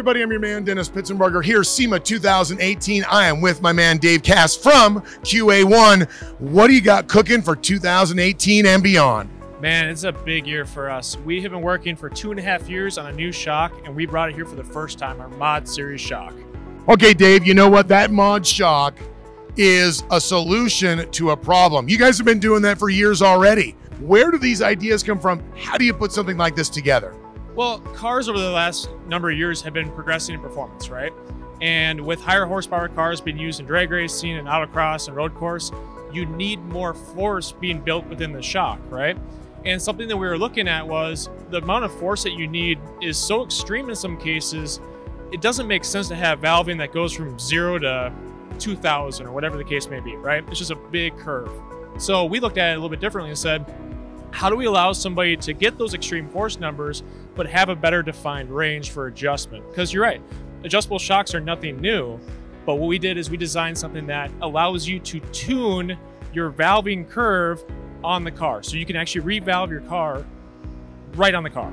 everybody, I'm your man, Dennis Pitzenberger. Here's SEMA 2018. I am with my man, Dave Cass from QA1. What do you got cooking for 2018 and beyond? Man, it's a big year for us. We have been working for 2.5 years on a new shock, and we brought it here for the first time, our Mod Series shock. Okay, Dave, you know what? That Mod shock is a solution to a problem. You guys have been doing that for years already. Where do these ideas come from? How do you put something like this together? Well, cars over the last number of years have been progressing in performance, right? And with higher horsepower cars being used in drag racing and autocross and road course, you need more force being built within the shock, right? And something that we were looking at was the amount of force that you need is so extreme in some cases, it doesn't make sense to have valving that goes from 0 to 2,000 or whatever the case may be, right? It's just a big curve. So we looked at it a little bit differently and said, how do we allow somebody to get those extreme force numbers, but have a better defined range for adjustment? Because you're right, adjustable shocks are nothing new, but what we did is we designed something that allows you to tune your valving curve on the car. So you can actually revalve your car right on the car.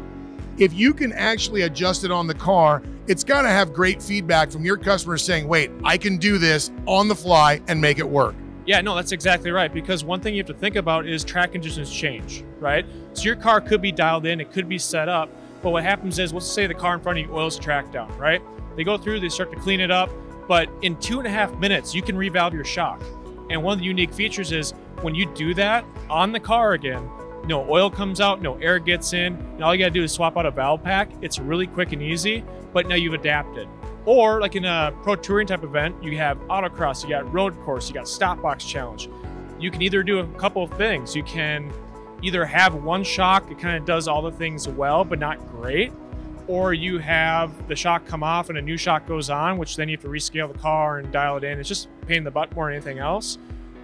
If you can actually adjust it on the car, it's got to have great feedback from your customers saying, wait, I can do this on the fly and make it work. Yeah, no, that's exactly right. Because one thing you have to think about is track conditions change, right? So your car could be dialed in, it could be set up, but what happens is, let's say the car in front of you oils the track down, right? They go through, they start to clean it up, but in 2.5 minutes, you can revalve your shock. And one of the unique features is when you do that on the car again, no oil comes out, no air gets in, and all you gotta do is swap out a valve pack. It's really quick and easy, but now you've adapted. Or like in a pro touring type event, you have autocross, you got road course, you got stop box challenge. You can either do a couple of things. You can either have one shock that kind of does all the things well, but not great, or you have the shock come off and a new shock goes on, which then you have to rescale the car and dial it in. It's just a pain in the butt more than anything else.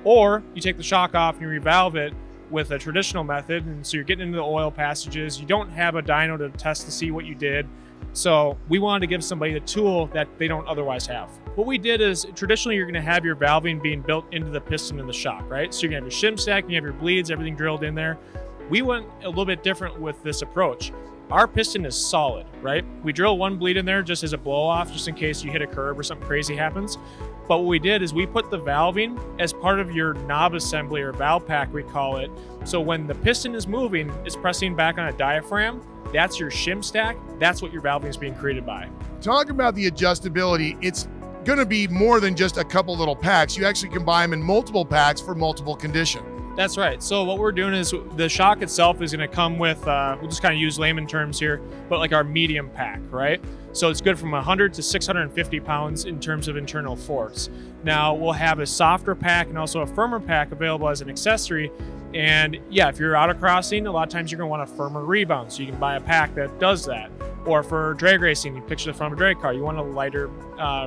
Or you take the shock off and you revalve it with a traditional method, and so you're getting into the oil passages. You don't have a dyno to test to see what you did. So we wanted to give somebody the tool that they don't otherwise have. What we did is, traditionally you're gonna have your valving being built into the piston and the shock, right? So you're gonna have your shim stack, and you have your bleeds, everything drilled in there. We went a little bit different with this approach. Our piston is solid, right? We drill one bleed in there just as a blow off, just in case you hit a curb or something crazy happens. But what we did is we put the valving as part of your knob assembly, or valve pack we call it. So when the piston is moving, it's pressing back on a diaphragm. That's your shim stack. That's what your valving is being created by. Talk about the adjustability. It's gonna be more than just a couple little packs. You actually can buy them in multiple packs for multiple conditions. That's right. So what we're doing is the shock itself is going to come with, we'll just kind of use layman terms here, but like our medium pack, right? So it's good from 100 to 650 pounds in terms of internal force. Now we'll have a softer pack and also a firmer pack available as an accessory. And yeah, if you're autocrossing, a lot of times you're going to want a firmer rebound. So you can buy a pack that does that. Or for drag racing, you picture the front of a drag car, you want a lighter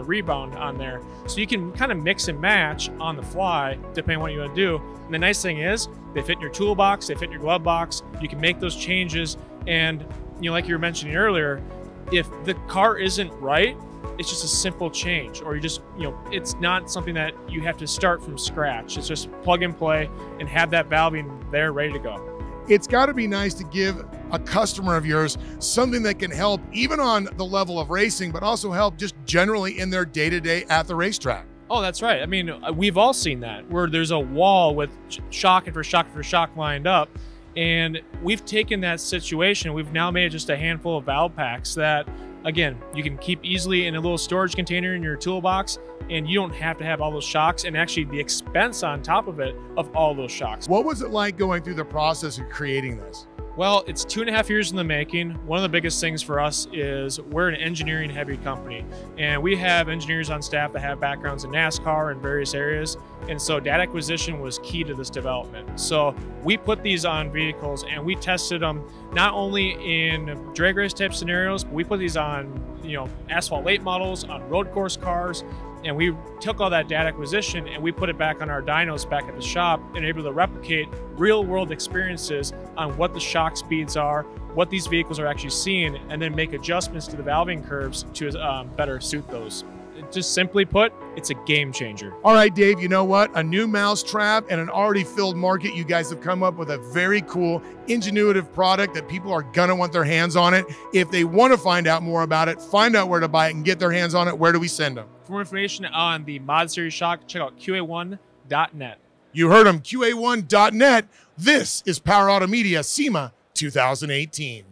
rebound on there. So you can kind of mix and match on the fly, depending on what you want to do. And the nice thing is, they fit in your toolbox, they fit in your glove box, you can make those changes. And you know, like you were mentioning earlier, if the car isn't right, it's just a simple change, or you just, you know, it's not something that you have to start from scratch. It's just plug and play and have that valving there ready to go. It's got to be nice to give a customer of yours something that can help even on the level of racing, but also help just generally in their day-to-day at the racetrack. Oh, that's right. I mean, we've all seen that, where there's a wall with shock after shock after shock lined up. And we've taken that situation, we've now made it just a handful of valve packs that, again, you can keep easily in a little storage container in your toolbox, and you don't have to have all those shocks and actually the expense on top of it of all those shocks. What was it like going through the process of creating this? Well, it's 2.5 years in the making. One of the biggest things for us is we're an engineering heavy company, and we have engineers on staff that have backgrounds in NASCAR and various areas. And so data acquisition was key to this development. So we put these on vehicles and we tested them not only in drag race type scenarios, but we put these on, you know, asphalt late models, on road course cars. And we took all that data acquisition and we put it back on our dynos back at the shop and able to replicate real world experiences on what the shock speeds are, what these vehicles are actually seeing, and then make adjustments to the valving curves to better suit those. just simply put, it's a game changer. All right, Dave, you know what? A new mousetrap and an already filled market. You guys have come up with a very cool, ingenuitive product that people are gonna want their hands on it. If they want to find out more about it, find out where to buy it and get their hands on it, where do we send them? For more information on the Mod Series shock, check out QA1.net. You heard them, QA1.net. This is Power Automedia SEMA 2018.